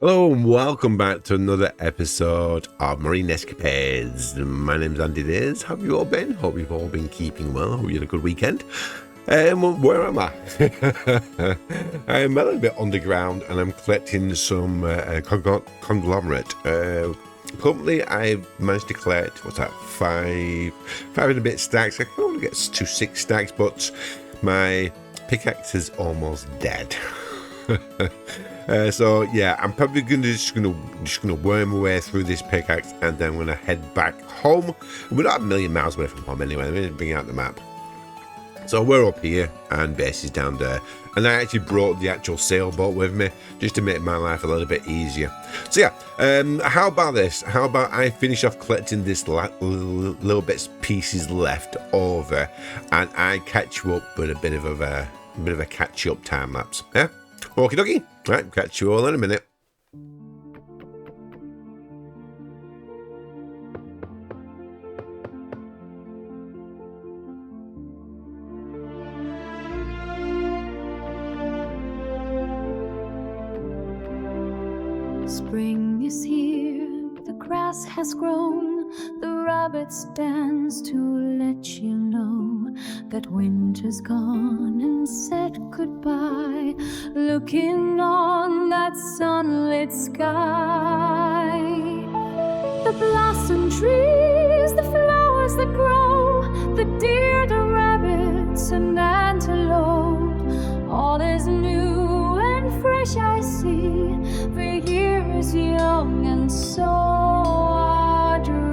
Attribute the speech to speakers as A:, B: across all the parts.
A: Hello and welcome back to another episode of Marine Escapades. My name's AndyDaze. How have you all been? Hope you've all been keeping well. Hope you had a good weekend. Where am I? I'm a little bit underground and I'm collecting some conglomerate. Currently, I've managed to collect, five and a bit stacks. I can only get to 6 stacks, but my pickaxe is almost dead. So yeah, I'm probably just gonna worm my way through this pickaxe, and then I'm gonna head back home. We're not a million miles away from home anyway. I'm gonna bring out the map. So we're up here, and base is down there. And I actually brought the actual sailboat with me, just to make my life a little bit easier. So yeah, how about this? How about I finish off collecting this little bits pieces left over, and I catch you up with a bit of a catch up time lapse. Yeah. Okie dokie. Right, catch you all in a minute.
B: Spring is here, the grass has grown, the rabbits dance to let you know that winter's gone and said goodbye, looking on that sunlit sky. The blossom trees, the flowers that grow, the deer, the rabbits and antelope, all is new and fresh I see. The year is young and so are dreams.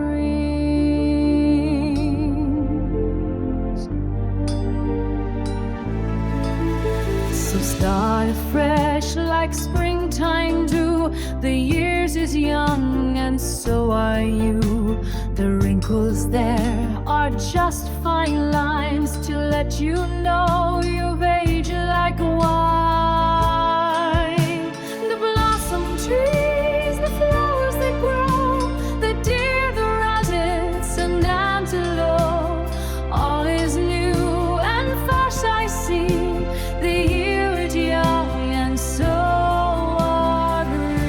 B: So start afresh like springtime dew. The years is young and so are you. The wrinkles there are just fine lines to let you know you've aged like wine. The blossom trees, the flowers that grow, the deer, the rabbits and antelope, all is new and fresh I see. The year is young and so are dreams.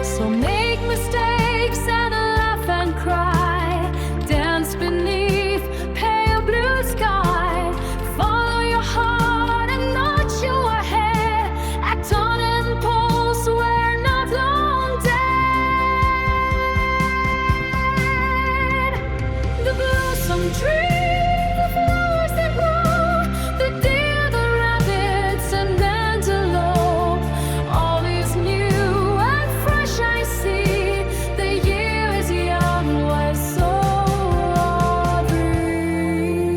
B: So make mistakes and laugh and cry, dance beneath pale blue sky, follow your heart and not your head, act on impulse, we're not long dead. The blossom tree, the flowers that grow, the deer, the rabbits and antelope, all is new and fresh I see. The year is young, why so are dreams.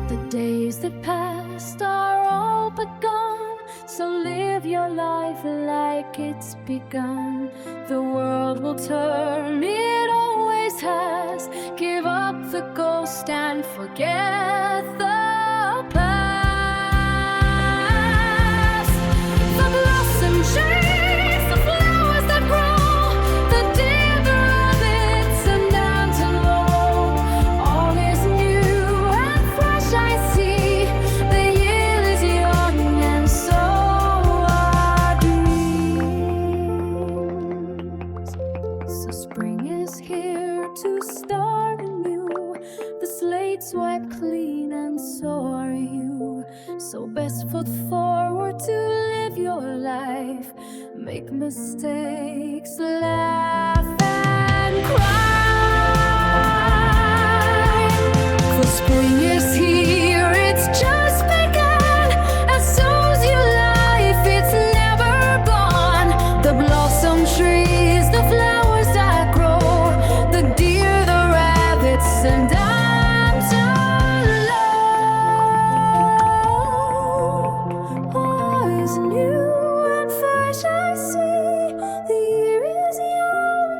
B: The days that passed are all but gone, so live your life like it's begun. The world will turn, it always has. Give up the ghost and forget the past. The blossom trees, the flowers that grow, the deer, the rabbits and antelope, all is new and fresh I see. The year is young and so are dreams. So spring is here to start anew. The slate's wiped clean and so are you. So best foot forward to live your life. Make mistakes, laugh and cry. For spring is here, it's just begun. And so's your life, it's never gone. The blossom trees, the flowers that grow, the deer, the rabbits and antelope, all is new and fresh I see. The year is young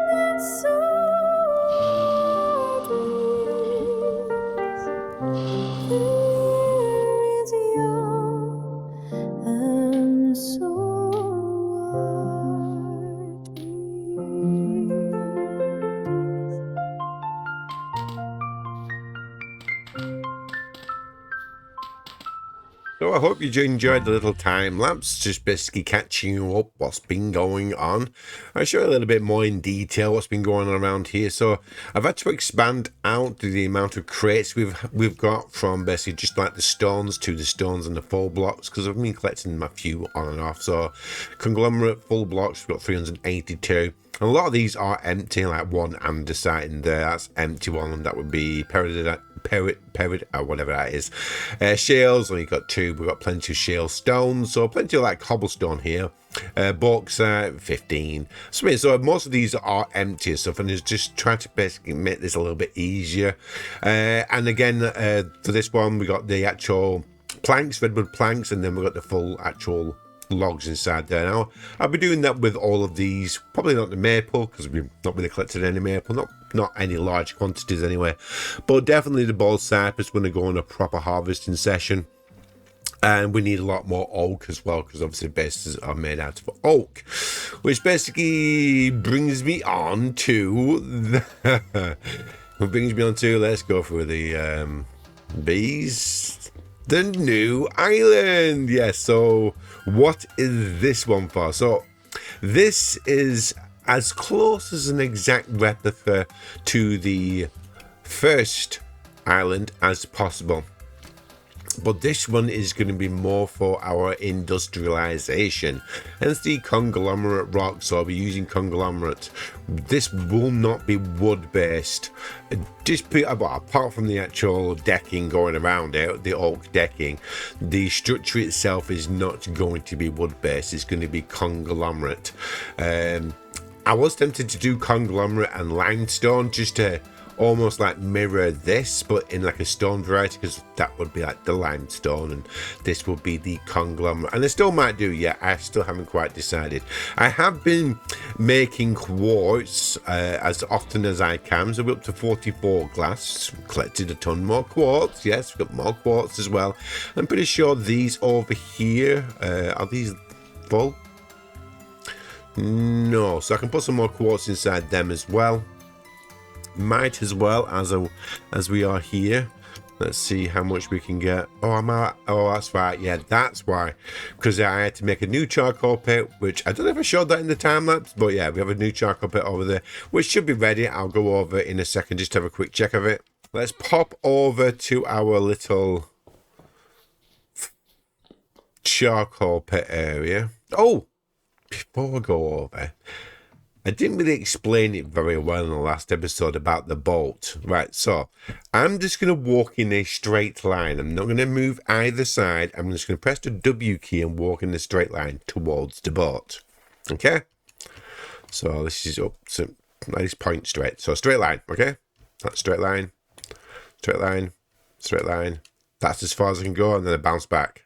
A: So I hope you enjoyed the little time lapse, just basically catching you up what's been going on. I'll show you a little bit more in detail what's been going on around here. So I've had to expand out the amount of crates we've got, from basically just like the stones to the stones and the full blocks, because I've been collecting a few on and off. So conglomerate full blocks, we've got 382. And a lot of these are empty, like one andesite in there, that's empty one, and that would be peridot or whatever that is. Shales, only got 2, we've got plenty of shale stones, so plenty of like cobblestone here. Bauxite, 15. So most of these are empty and stuff, and it's just trying to basically make this a little bit easier. And again, for this one, we got the actual planks, redwood planks, and then we got the full actual logs inside there. Now I'll be doing that with all of these, probably not the maple, because we've not really collected any maple, not any large quantities anyway, but definitely the bald cypress when I go on a proper harvesting session. And we need a lot more oak as well, because obviously bases are made out of oak, which basically brings me on to let's go through the bees, the new island. Yes, so what is this one for? So this is as close as an exact replica to the first island as possible, but this one is going to be more for our industrialization, hence the conglomerate rock. So I'll be using conglomerate. This will not be wood based, just apart from the actual decking going around it, the oak decking. The structure itself is not going to be wood based, it's going to be conglomerate. I was tempted to do conglomerate and limestone, just to almost like mirror this, but in like a stone variety, because that would be like the limestone and this would be the conglomerate, and I still might do. Yeah, I still haven't quite decided. I have been making quartz as often as I can, so we're up to 44 glass, collected a ton more quartz. Yes, we've got more quartz as well. I'm pretty sure these over here, are these full? No, so I can put some more quartz inside them as well. Might as well, as we are here. Let's see how much we can get. Oh, I'm out. Oh, that's right. Yeah, that's why. Because I had to make a new charcoal pit, which I don't know if I showed that in the time lapse, but yeah, we have a new charcoal pit over there, which should be ready. I'll go over in a second, just to have a quick check of it. Let's pop over to our little charcoal pit area. Oh, before I go over, I didn't really explain it very well in the last episode about the bolt. Right, so I'm just going to walk in a straight line. I'm not going to move either side. I'm just going to press the W key and walk in a straight line towards the boat. Okay? So this is up. So I just point straight. So straight line, okay? That's straight line, straight line, straight line. That's as far as I can go, and then I bounce back.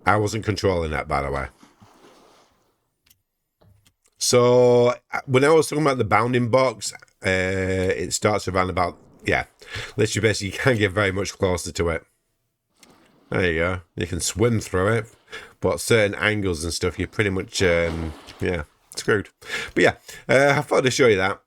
A: I wasn't controlling that, by the way. So when I was talking about the bounding box, it starts around about, yeah, literally basically you can't get very much closer to it. There you go. You can swim through it, but certain angles and stuff, you're pretty much, yeah, screwed. But yeah, I thought I'd show you that.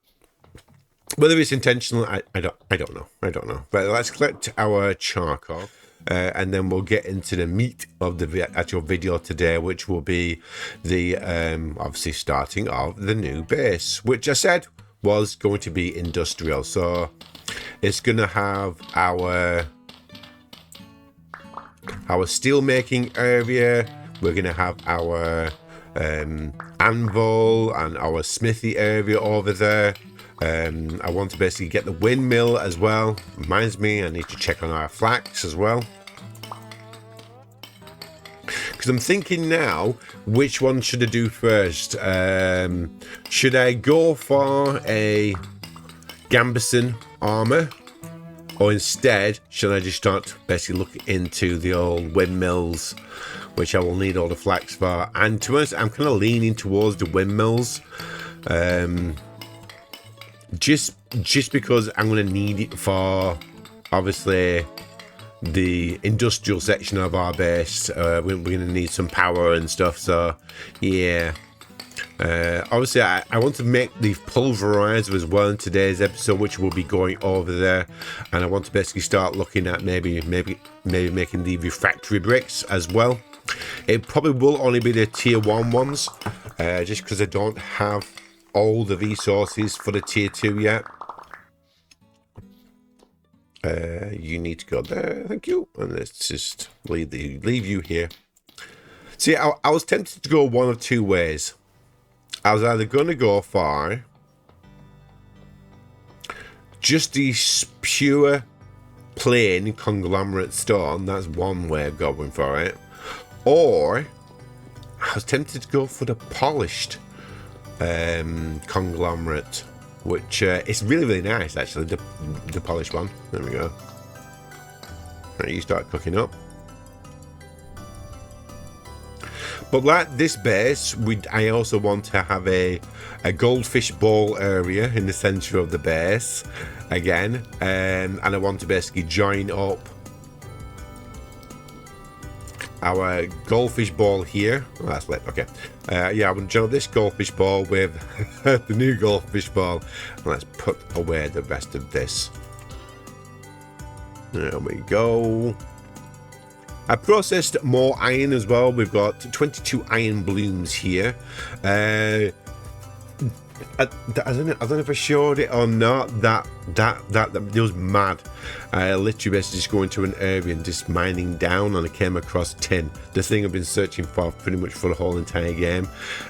A: Whether it's intentional, I don't know. But let's collect our charcoal. And then we'll get into the meat of the actual video today, which will be the obviously starting of the new base, which I said was going to be industrial. So it's going to have our steel making area. We're going to have our anvil and our smithy area over there. I want to basically get the windmill as well. Reminds me, I need to check on our flax as well. Because I'm thinking now, which one should I do first? Should I go for a Gambison armor? Or instead, should I just start basically looking into the old windmills, which I will need all the flax for? And to be honest, I'm kind of leaning towards the windmills. Just because I'm going to need it for, obviously, the industrial section of our base. We're going to need some power and stuff, so yeah. Obviously, I want to make the pulverizer as well in today's episode, which will be going over there, and I want to basically start looking at maybe making the refractory bricks as well. It probably will only be the tier 1 ones, just because I don't have all the resources for the tier 2 yet. You need to go there, thank you, and let's just leave you here. See, I was tempted to go one of two ways. I was either going to go for just the pure plain conglomerate stone, that's one way of going for it, or I was tempted to go for the polished conglomerate, which is really nice actually, the polished one. There we go. Right, you start cooking up. But like this base, I also want to have a goldfish ball area in the center of the base again, and I want to basically join up our goldfish ball here. Oh, that's lit. Okay. Yeah, I want to join this goldfish ball with the new goldfish ball, and let's put away the rest of this. There we go. I processed more iron as well. We've got 22 iron blooms here. I don't know if I showed it or not. That was mad. I literally basically just going to an area and just mining down, and I came across tin, the thing I've been searching for pretty much for the whole entire game.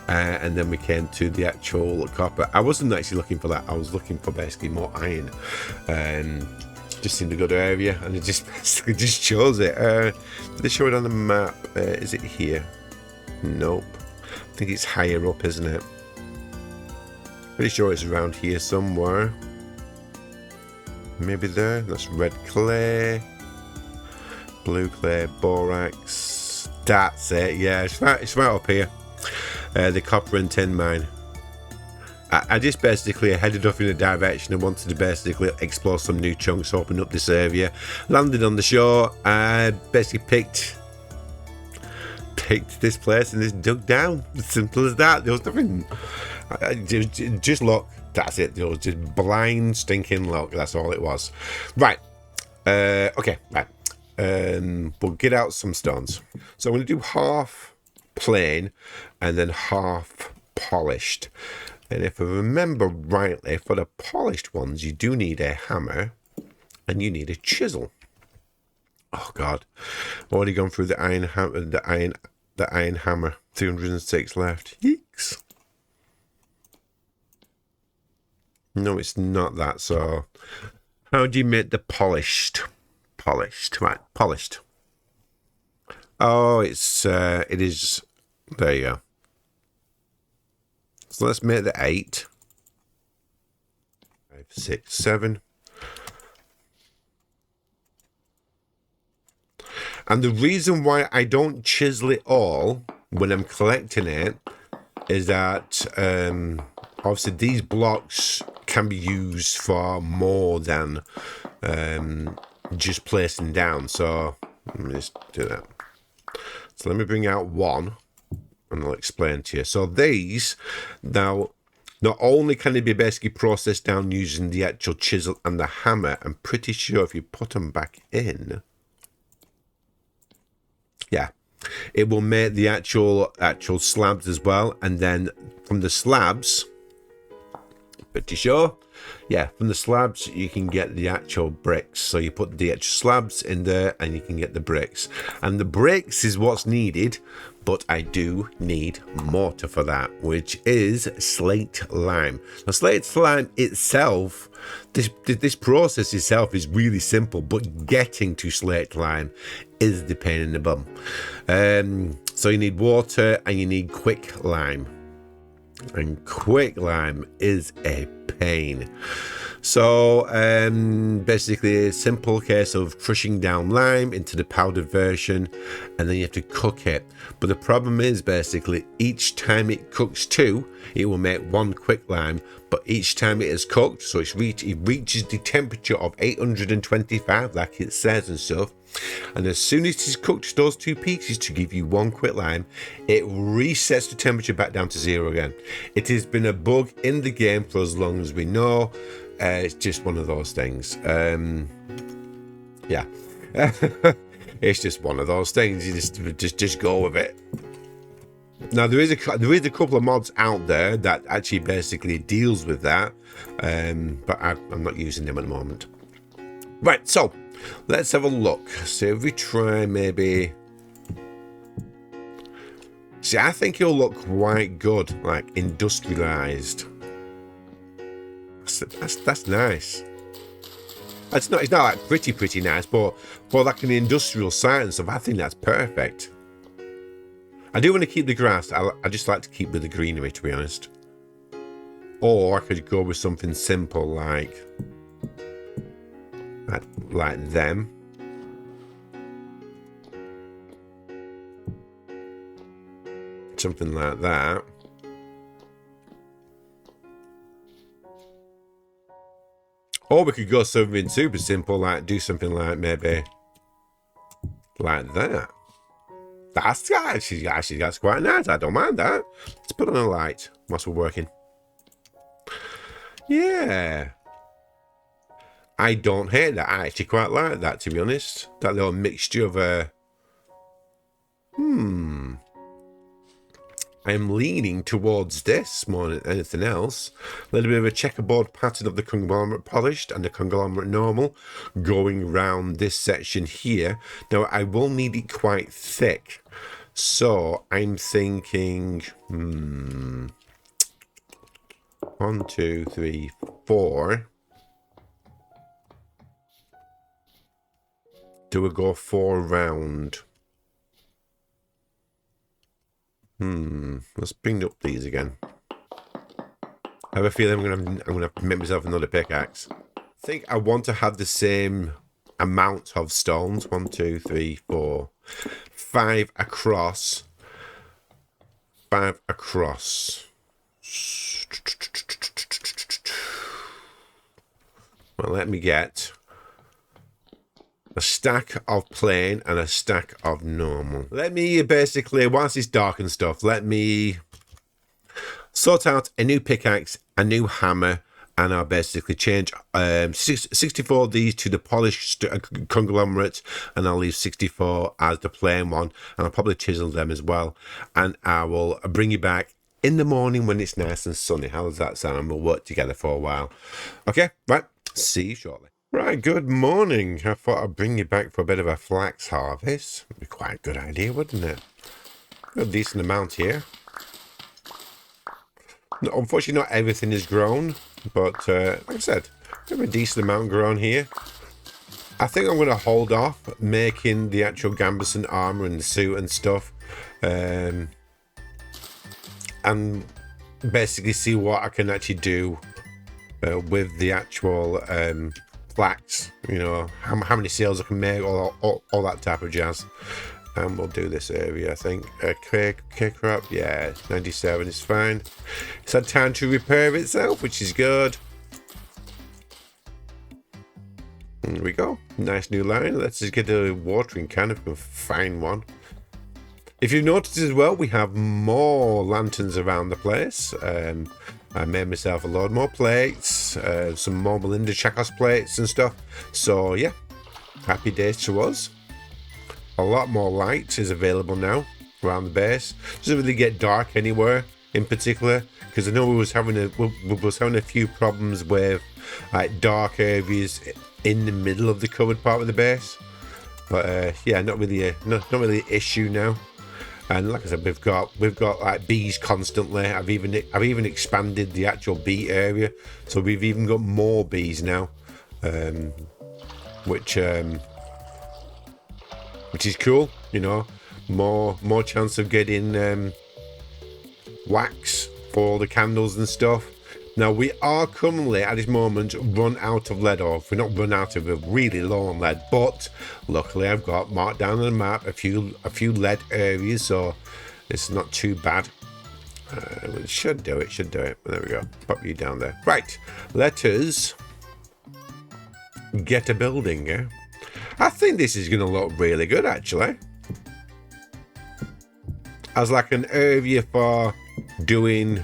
A: And then we came to the actual copper. I wasn't actually looking for that. I was looking for basically more iron. Just seemed a good area, and it just basically just shows it. Did they show it on the map? Is it here? Nope. I think it's higher up, isn't it? Pretty sure it's around here somewhere. Maybe there. That's red clay, blue clay, borax. That's it. Yeah, it's right up here. The copper and tin mine. I just basically headed off in a direction and wanted to basically explore some new chunks, open up this area. Landed on the shore. I basically picked this place and just dug down. As simple as that. There was nothing. Just luck. That's it. It was just blind stinking luck. That's all it was. Right. Okay. Right. We'll get out some stones. So I'm going to do half plain and then half polished. And if I remember rightly, for the polished ones, you do need a hammer and you need a chisel. Oh God, I've already gone through the iron hammer. The iron hammer. 306 left. Yeeks. No, it's not that. So, how do you make the polished? Polished, right? Polished. Oh, it is. There you go. So let's make the 8. 5, 6, 7. And the reason why I don't chisel it all when I'm collecting it is that obviously these blocks can be used for more than just placing down. So let me just do that. So let me bring out 1. And I'll explain to you. So these, now, not only can they be basically processed down using the actual chisel and the hammer, I'm pretty sure if you put them back in, yeah, it will make the actual slabs as well. And then from the slabs, pretty sure, yeah, from the slabs you can get the actual bricks. So you put the actual slabs in there and you can get the bricks. And the bricks is what's needed, but I do need mortar for that, which is slate lime. Now slate lime itself, this process itself is really simple, but getting to slate lime is the pain in the bum. So you need water and you need quick lime. And quick lime is a pain. So basically a simple case of crushing down lime into the powdered version, and then you have to cook it. But the problem is basically each time it cooks 2, it will make 1 quick lime, but each time it is cooked, so it reaches the temperature of 825 like it says and stuff, and as soon as it's cooked those 2 pieces to give you 1 quick lime, it resets the temperature back down to 0 again. It has been a bug in the game for as long as we know. It's just one of those things. Yeah. It's just one of those things. You just go with it. Now there is a couple of mods out there that actually basically deals with that, but I'm not using them at the moment. Right, so let's have a look. So if we try maybe. See, I think it'll look quite good, like industrialized. That's nice. It's not like pretty nice, but for like an industrial site and stuff, I think that's perfect. I do want to keep the grass. I just like to keep with the greenery, to be honest. Or I could go with something simple like them. Something like that. Or we could go something super simple, like do something like maybe like that. That's actually that's quite nice. I don't mind that. Let's put on a light whilst we're working. Yeah. I don't hate that. I actually quite like that, to be honest. That little mixture of I'm leaning towards this more than anything else. A little bit of a checkerboard pattern of the conglomerate polished and the conglomerate normal going around this section here. Now I will need it quite thick, so I'm thinking 1, 2, 3, 4. Do we go 4 round? Let's bring up these again. I have a feeling I'm gonna make myself another pickaxe. I think I want to have the same amount of stones. 1, 2, 3, 4, 5 across. 5 across. Well, let me get a stack of plain and a stack of normal. Let me basically, once it's dark and stuff, let me sort out a new pickaxe, a new hammer, and I'll basically change 64 of these to the polished conglomerate, and I'll leave 64 as the plain one, and I'll probably chisel them as well, and I will bring you back in the morning when it's nice and sunny. How does that sound? And we'll work together for a while. Okay, right, see you shortly. Right, good morning. I thought I'd bring you back for a bit of a flax harvest. Would be quite a good idea, wouldn't it? Got a decent amount here. Unfortunately, not everything is grown, but like I said, we have a decent amount grown here. I think I'm going to hold off making the actual Gambeson armor and the suit and stuff, and basically see what I can actually do with the actual flax, you know, how many sales I can make, all that type of jazz. And we'll do this area, I think. Kick up, yeah, 97 is fine. It's had time to repair itself, which is good. There we go. Nice new line. Let's just get a watering can if we can find one. If you've noticed as well, we have more lanterns around the place. I made myself a load more plates, some more Melinda Chakos plates and stuff. So yeah, happy days to us. A lot more light is available now around the base. Doesn't really get dark anywhere in particular, because I know we was having a few problems with like dark areas in the middle of the covered part of the base. But yeah, not really an issue now. And like I said, we've got like bees constantly. I've even expanded the actual bee area, so we've even got more bees now, which is cool. You know, more chance of getting wax for all the candles and stuff. Now, we are currently, at this moment, run out of lead, or if we're not run out of, we're really low on lead, but luckily I've got marked down on the map a few lead areas, so it's not too bad. It should do it. There we go. Pop you down there. Right, let us get a building. Yeah? I think this is going to look really good, actually. As like an area for doing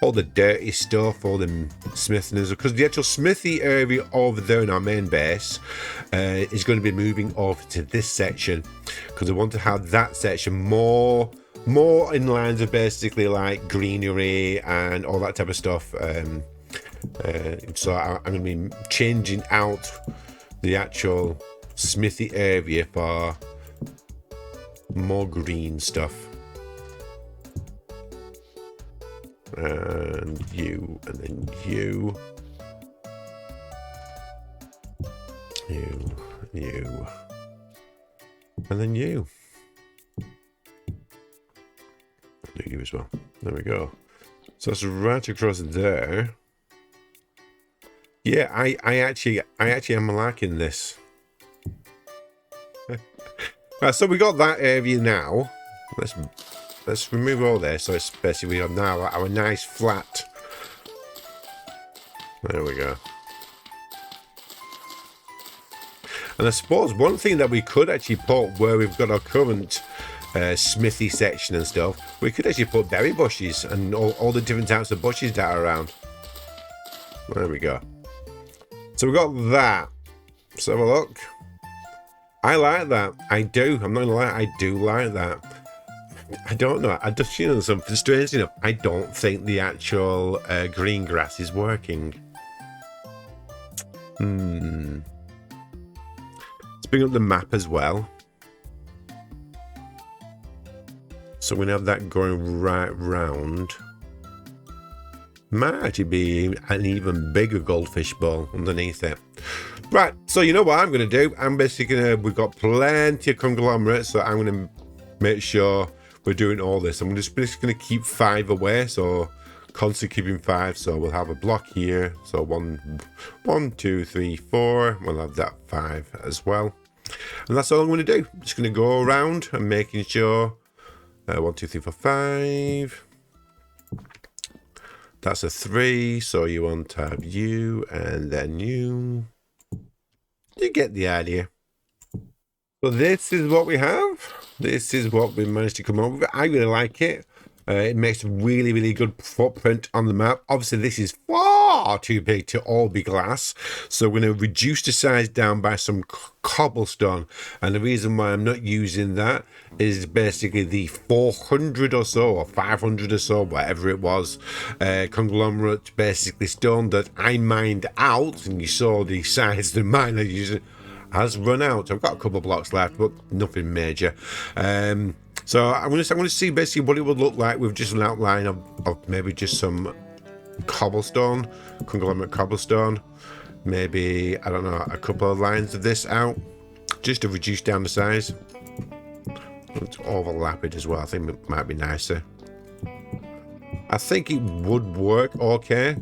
A: all the dirty stuff, all the smithing, because the actual smithy area over there in our main base is going to be moving over to this section, because I want to have that section more in lines of basically like greenery and all that type of stuff. So I'm going to be changing out the actual smithy area for more green stuff. And you, and then you, and then you. Do you as well. There we go. So it's right across there. Yeah, I actually am liking this. Right, so we got that area now. Let's remove all this. So it's basically we have now our nice flat. There we go. And I suppose one thing that we could actually put where we've got our current smithy section and stuff, we could actually put berry bushes and all the different types of bushes that are around. There we go. So we got that. Let's have a look. I like that. I do. I'm not gonna lie. I do like that. I don't know. I just, you know, something strange enough. I don't think the actual green grass is working. Let's bring up the map as well. So we're going to have that going right round. Might actually be an even bigger goldfish bowl underneath it. Right, so you know what I'm going to do? I'm basically going to, we've got plenty of conglomerates, so I'm going to make sure we're doing all this. I'm just going to keep 5 away, so constantly keeping 5. So we'll have a block here. So 1, 2, 3, 4. We'll have that 5 as well. And that's all I'm going to do. I'm just going to go around and making sure 1, 2, 3, 4, 5. That's a 3. So you want to have you and then you. You get the idea. So this is what we have. This is what we managed to come up with. I really like it. It makes a really, really good footprint on the map. Obviously, this is far too big to all be glass. So we're going to reduce the size down by some cobblestone. And the reason why I'm not using that is basically the 400 or so, or 500 or so, whatever it was, conglomerate, basically stone that I mined out. And you saw the size of the mine I used has run out. I've got a couple of blocks left, but nothing major. So I'm going to see basically what it would look like with just an outline of maybe just some cobblestone, conglomerate cobblestone. Maybe, I don't know, a couple of lines of this out, just to reduce down the size. It's overlap it as well. I think it might be nicer. I think it would work okay.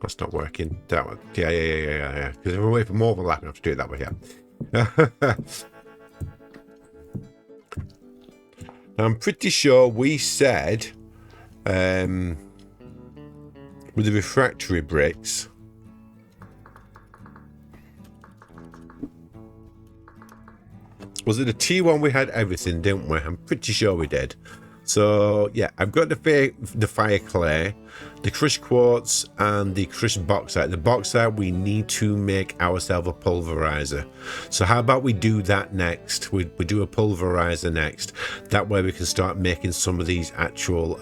A: That's not working. That one. Yeah. Because if we're away from more overlapping, I have to do it that way, yeah. I'm pretty sure we said with the refractory bricks, was it the T1 we had everything, didn't we? I'm pretty sure we did. So yeah, I've got the fire clay, the crushed quartz, and the crushed bauxite. The bauxite, we need to make ourselves a pulverizer. So how about we do that next? We do a pulverizer next. That way we can start making some of these actual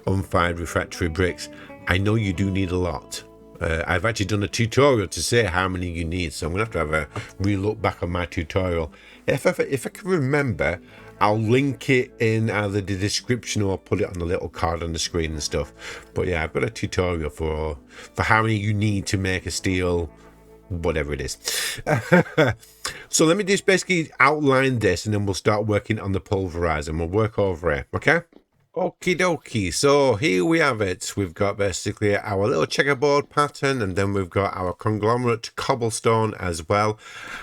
A: unfired refractory bricks. I know you do need a lot. I've actually done a tutorial to say how many you need, so I'm gonna have to have a re-look back on my tutorial. If I can remember, I'll link it in either the description or put it on the little card on the screen and stuff. But yeah, I've got a tutorial for how many you need to make a steel whatever it is. So let me just basically outline this, and then we'll start working on the pulverizer, and we'll work over here, okay? Okie dokie, so here we have it. We've got basically our little checkerboard pattern, and then we've got our conglomerate cobblestone as well.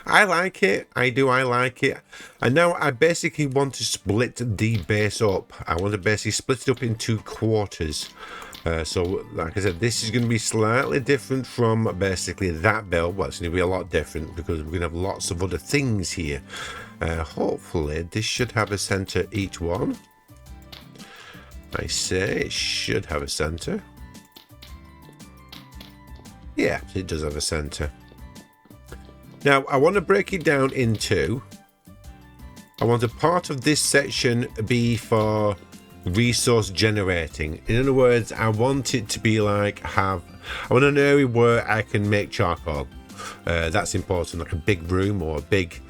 A: I like it, I like it. And now I basically want to split the base up. I want to basically split it up in 2 quarters. So like I said, this is going to be slightly different from basically that build. Well, it's going to be a lot different because we're going to have lots of other things here. Hopefully this should have a center each one. I say it should have a center. Yeah, it does have a center. Now I want to break it down into, I want a part of this section be for resource generating. In other words, I want it to be like I want an area where I can make charcoal. That's important, like a big room or a big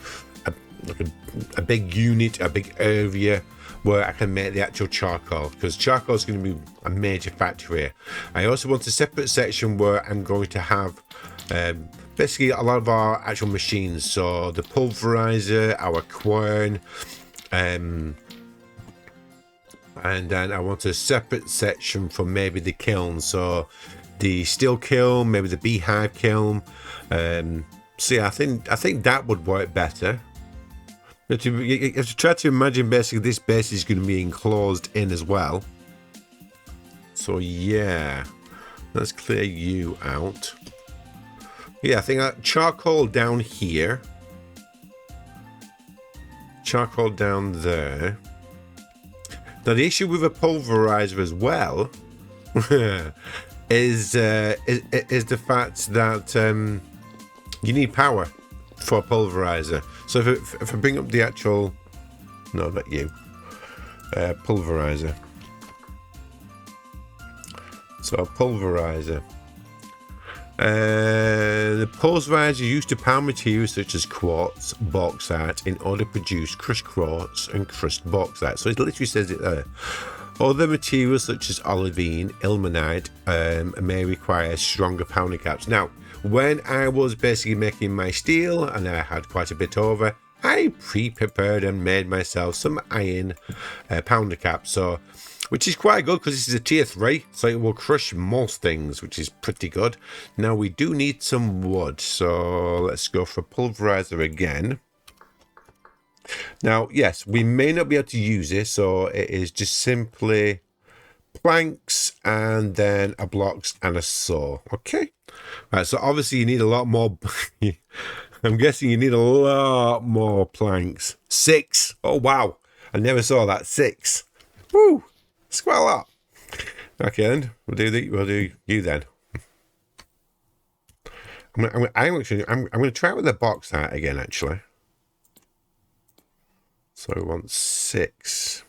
A: unit, a big area where I can make the actual charcoal, because charcoal is going to be a major factor here. I also want a separate section where I'm going to have basically a lot of our actual machines, so the pulverizer, our quern, and then I want a separate section for maybe the kiln, so the steel kiln, maybe the beehive kiln. So yeah, I think that would work better. But you have to try to imagine basically this base is going to be enclosed in as well. So yeah, let's clear you out. Yeah, I think charcoal down here, charcoal down there. Now the issue with a pulverizer as well is the fact that you need power for a pulverizer. So if I bring up the actual, no, not you, pulverizer. So a pulverizer. The pulverizer used to pound materials such as quartz, bauxite in order to produce crushed quartz and crushed bauxite. So it literally says it there. Other materials such as olivine, ilmenite may require stronger pounding caps. Now, when I was basically making my steel and I had quite a bit over, I pre-prepared and made myself some iron pounder caps. So, which is quite good because this is a tier 3, so it will crush most things, which is pretty good. Now we do need some wood, so let's go for pulverizer again. Now, yes, we may not be able to use this, so it is just simply planks and then a blocks and a saw. Okay, right, so obviously you need a lot more. I'm guessing you need a lot more planks. 6. Oh wow, I never saw that. 6. Woo, it's quite a lot. Okay, then we'll do you then. I'm going to try it with the bauxite again, actually. So we want 6.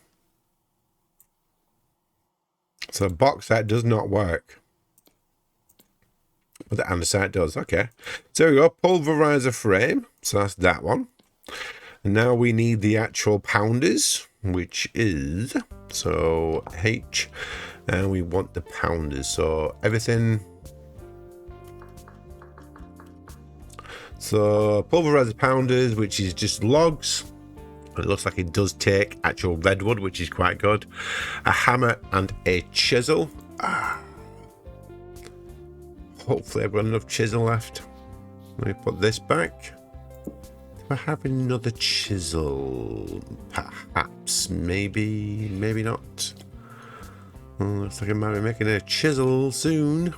A: So bauxite does not work, but the andesite does. Okay, so there we go. Pulverizer frame. So that's that one. And now we need the actual pounders, which is so H, and we want the pounders. So everything. So pulverizer pounders, which is just logs. It looks like it does take actual redwood, which is quite good. A hammer and a chisel. Hopefully I've got enough chisel left. Let me put this back. Do I have another chisel? Perhaps, maybe not. Looks like I might be making a chisel soon.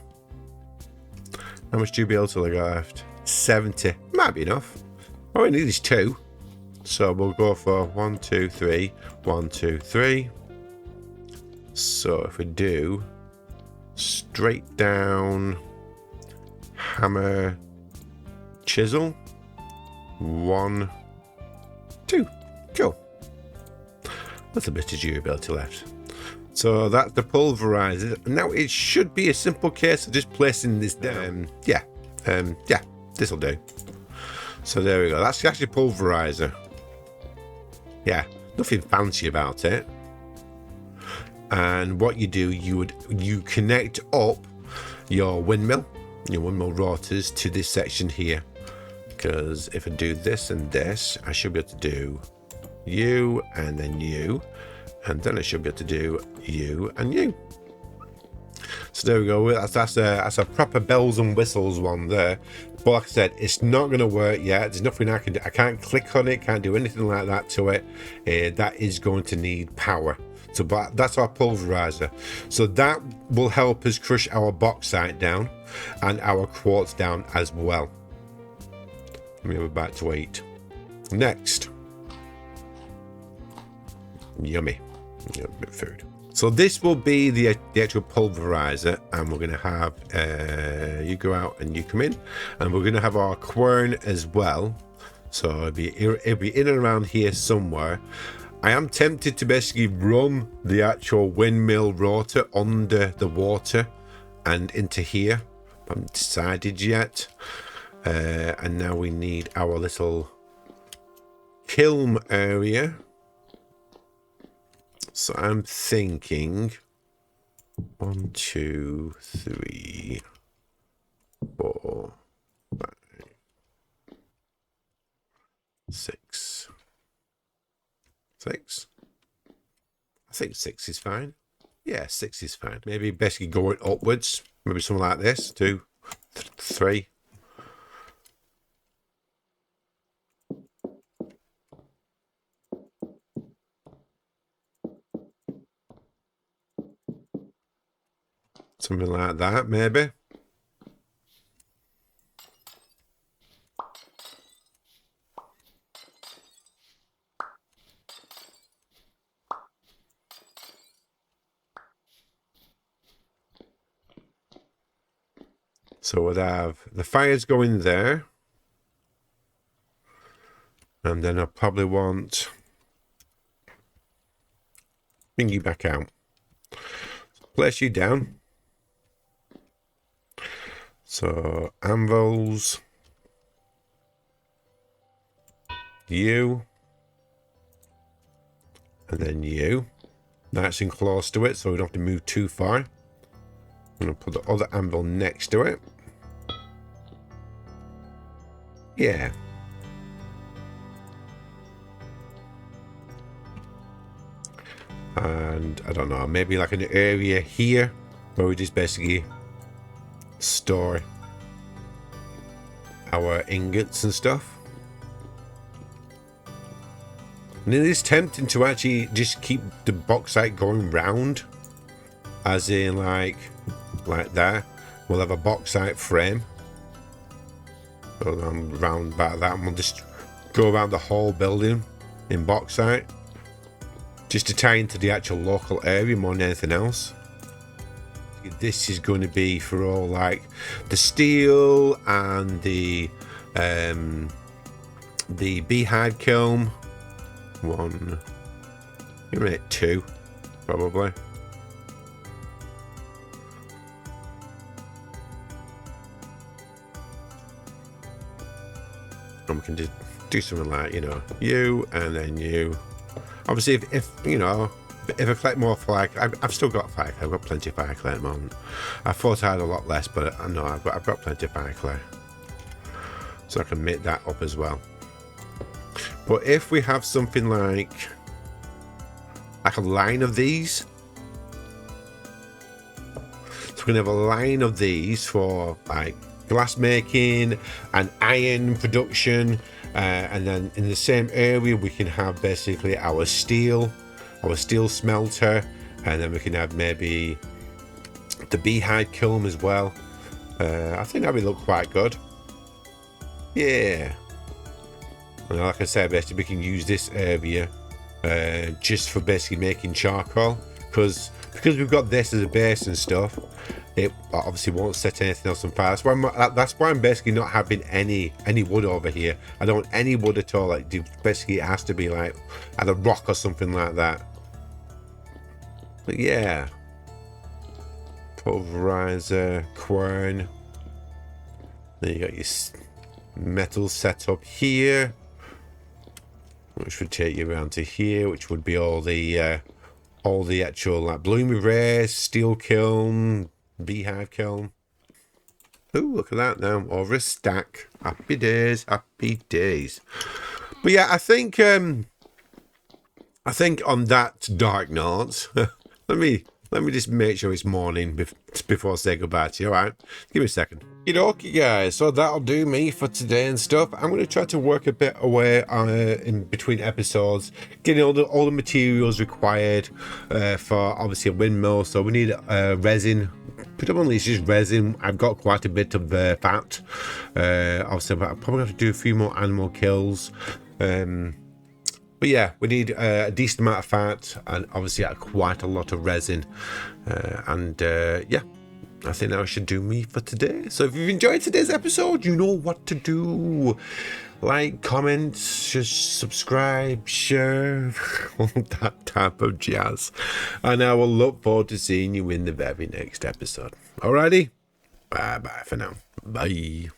A: How much do you be able to got left? 70. Might be enough. All we need is 2. So we'll go for 1, 2, 3, 1, 2, 3. So if we do straight down, hammer, chisel, 1, 2, go. That's a bit of durability left. So that's the pulverizer. Now it should be a simple case of just placing this down. Yeah, this will do. So there we go. That's actually pulverizer. Yeah, nothing fancy about it. And what you do, you connect up your windmill, windmill rotors to this section here, because if I do this and this, I should be able to do you and then you, and then I should be able to do you and you. So there we go. That's a proper bells and whistles one there. But like I said, it's not going to work yet. There's nothing I can do. I can't click on it, can't do anything like that to it. That is going to need power. So but that's our pulverizer. So that will help us crush our bauxite down and our quartz down as well. We have a bite to eat. Next. Yummy. Yeah, a bit of food. So this will be the actual pulverizer, and we're going to have you go out and you come in, and we're going to have our quern as well. So it'll be in and around here somewhere. I am tempted to basically run the actual windmill rotor under the water and into here. I haven't decided yet. And now we need our little kiln area. So I'm thinking 1, 2, 3, 4, 5, 6. 6. I think 6 is fine. Yeah, 6 is fine. Maybe basically going upwards. Maybe something like this. 2, 3. Something like that, maybe. So we'll have the fires going there. And then I'll probably want bring you back out. Place you down. So anvils, you, and then you. Nice and close to it, so we don't have to move too far. I'm going to put the other anvil next to it. Yeah. And I don't know, maybe like an area here where we just basically store our ingots and stuff. And it is tempting to actually just keep the bauxite going round, as in like that. We'll have a bauxite frame, go round about that, and we'll just go around the whole building in bauxite, just to tie into the actual local area more than anything else. This is going to be for all like the steel and the beehive kiln. 1, you make 2 probably. And we can just do something like, you know, you and then you. Obviously, if you know, if I collect more fire, I've still got fire clay. I've got plenty of fire clay at the moment. I thought I had a lot less, but I know I've got plenty of fire clay, so I can make that up as well. But if we have something like a line of these, so we're gonna have a line of these for like glass making and iron production, and then in the same area we can have basically our steel smelter, and then we can have maybe the beehive kiln as well. I think that would look quite good. Yeah. And like I said, basically we can use this area just for basically making charcoal, because we've got this as a base and stuff. It obviously won't set anything else on fire. That's why I'm basically not having any wood over here. I don't want any wood at all. Like, basically it has to be like either rock or something like that. But yeah, pulverizer, quern. Then you got your metal set up here, which would take you around to here, which would be all the actual like bloomy rays, steel kiln, beehive kiln. Ooh, look at that now. Over a stack. Happy days, happy days. But yeah, I think on that dark note, let me just make sure it's morning before I say goodbye to you. All right, give me a second. Okay, guys, so that'll do me for today and stuff. I'm going to try to work a bit away in between episodes, getting all the materials required for obviously a windmill. So we need resin. Predominantly it's just resin. I've got quite a bit of fat. Obviously, I'll probably have to do a few more animal kills. But yeah, we need a decent amount of fat and obviously quite a lot of resin. Yeah, I think that should do me for today. So if you've enjoyed today's episode, you know what to do. Like, comment, just subscribe, share, all that type of jazz. And I will look forward to seeing you in the very next episode. Alrighty? Bye-bye for now. Bye.